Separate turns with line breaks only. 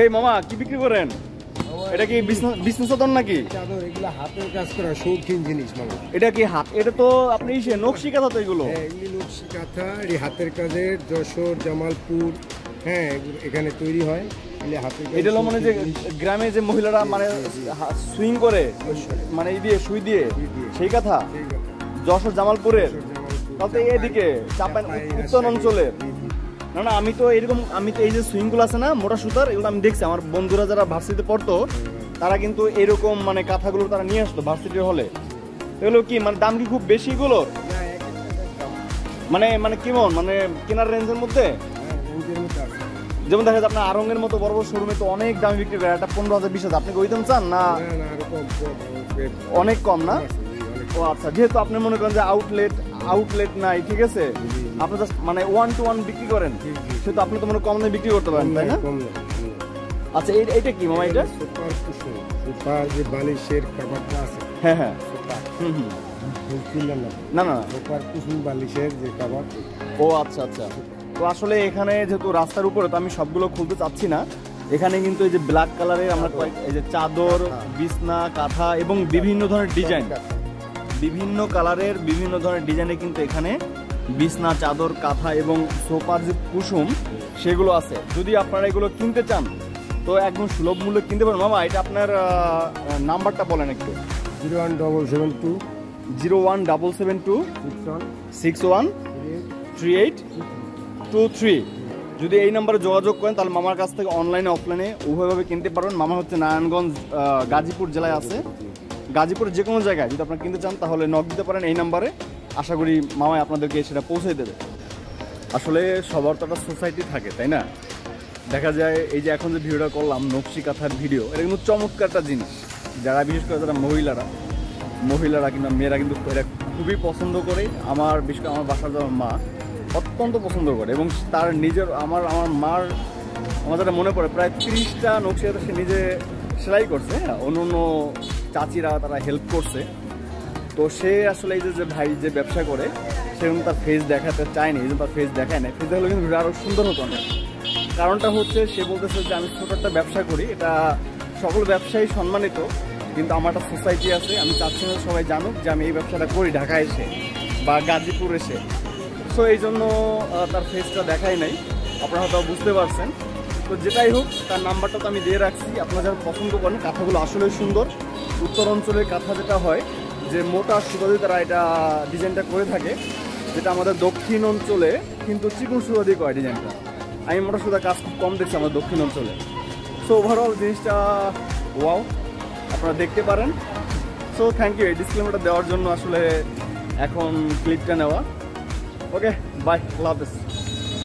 এই মামা কি বিক্রি করেন? এটা কি বিজনেস চাদর নাকি?
চাদর এগুলো হাতের কাজ করা শৌখিন জিনিস মামা।
এটা কি হাত? এটা তো আপনি নকশি কাঁথা তো এগুলো?
হ্যাঁ, এগুলি নকশি কাঁথা, এই হাতের কাজের যশোর জামালপুর, হ্যাঁ এখানে তৈরি হয়।
এটা হলো মানে যে গ্রামে যে মহিলারা মানে সুইং করে মানে এই দিয়ে সুই দিয়ে সেই কাঁথা যশোর জামালপুরের, তাতে এদিকে চাপান উত্তর অঞ্চলের। না না, আমি তো এই যে সুইং গুলো আছে না মোটা সুতার, এগুলো আমি দেখছি আমার বন্ধুরা যারা ভার্সিটিতে পড়তো তারা কিন্তু এরকম মানে কাঁথাগুলো তারা নিয়ে আসতো ভার্সিটির হলে। এগুলো কি মানে দাম কি খুব বেশি এগুলোর? মানে মানে কেমন মানে কেনার রেঞ্জের মধ্যে? যেমন দেখা যায় আপনার আরঙ্গের মতো বড় বড় শোরুমে তো অনেক দামে বিক্রি করে, একটা 15,000 20,000, আপনি ওই দাম চান না? অনেক কম না? ও আচ্ছা, যেহেতু আপনি মনে করেন যে আউটলেট নাই, ঠিক আছে, আপনি জাস্ট মানে 1 to 1 বিক্রি করেন, সেহেতু আপনি তো মনে কম দামে বিক্রি করতে পারেন, তাই না? আচ্ছা, এইটা কি মামা? এটা
সুপার যে বালিশের কাভারটা আছে,
হ্যাঁ হ্যাঁ, না না
সুপার কুসুম বালিশের যে কাভার।
ও আচ্ছা আচ্ছা। তো আসলে এখানে যেহেতু রাস্তার উপরে, তো আমি সবগুলো খুলতে চাচ্ছি না। এখানে কিন্তু এই যে ব্ল্যাক কালারের আমরা এই যে চাদর, বিছনা, কাঁথা এবং বিভিন্ন ধরনের ডিজাইন, বিভিন্ন কালারের বিভিন্ন ধরনের ডিজাইনে কিন্তু এখানে বিছনা, চাদর, কাঁথা এবং সোফার যে কুসুম সেগুলো আছে। যদি আপনারা এগুলো কিনতে চান তো একদম সুলভ মূল্যে কিনতে পারেন। মামা এটা আপনার নাম্বারটা বলেন একটু। 01772 613823। যদি এই নাম্বারে যোগাযোগ করেন তাহলে মামার কাছ থেকে অনলাইনে অফলাইনে উভয়ভাবে কিনতে পারবেন। মামা হচ্ছে নারায়ণগঞ্জ গাজীপুর জেলায় আছে। গাজীপুরের যে কোনো জায়গায় যদি আপনারা কিনতে চান তাহলে নক দিতে পারেন এই নাম্বারে। আশা করি মামাই আপনাদেরকে সেটা পৌঁছে দেবে। আসলে সবার তো একটা সোসাইটি থাকে, তাই না? দেখা যায় এই যে এখন যে ভিডিওটা করলাম নকশি কাঁথার ভিডিও, এটা কিন্তু চমৎকার একটা জিনিস। যারা বিশেষ করে যারা মহিলারা কিংবা মেয়েরা কিন্তু এটা খুবই পছন্দ করে। বিশেষ করে আমার বাসার যাওয়ার মা অত্যন্ত পছন্দ করে, এবং তার নিজের আমার যেটা মনে পড়ে প্রায় 30টা নকশি সে নিজে সেলাই করছে। হ্যাঁ, অন্য চাচিরা তারা হেল্প করছে। তো সে আসলে এই যে ভাই যে ব্যবসা করে সেরকম তার ফেস দেখাতে চায়নি, এই জন্য তার ফেস দেখায় না। ফেস দেখালে কিন্তু আরও সুন্দর হতো না। কারণটা হচ্ছে সে বলতেছে যে আমি ছোট একটা ব্যবসা করি, এটা সকল ব্যবসায়ী সম্মানিত, কিন্তু আমার একটা সোসাইটি আছে, আমি চাচ্ছি না সবাই জানুক যে আমি এই ব্যবসাটা করি ঢাকায় এসে বা গাজীপুর এসে। সো এই জন্য তার ফেসটা দেখাই নাই, আপনারা হয়তো বুঝতে পারছেন। তো যেটাই হোক, তার নাম্বারটা তো আমি দিয়ে রাখছি। আপনারা যারা পছন্দ করেন, কাঁথাগুলো আসলে সুন্দর। উত্তর অঞ্চলের কাঁথা যেটা হয় যে মোটা সুতা দিয়ে তারা এটা ডিজাইনটা করে থাকে, যেটা আমাদের দক্ষিণ অঞ্চলে কিন্তু চিকন সুতা দিয়ে করে ডিজাইনটা। আমি মোটা সুতা কাজ খুব কম দেখছি আমাদের দক্ষিণ অঞ্চলে। সো ওভারঅল জিনিসটা ওয়াও, আপনারা দেখতে পারেন। সো থ্যাংক ইউ এই ডিসক্লেমারটা দেওয়ার জন্য, আসলে এখন ক্লিপটা নেওয়া। ওকে, বাই, আল্লাহ হাফেজ।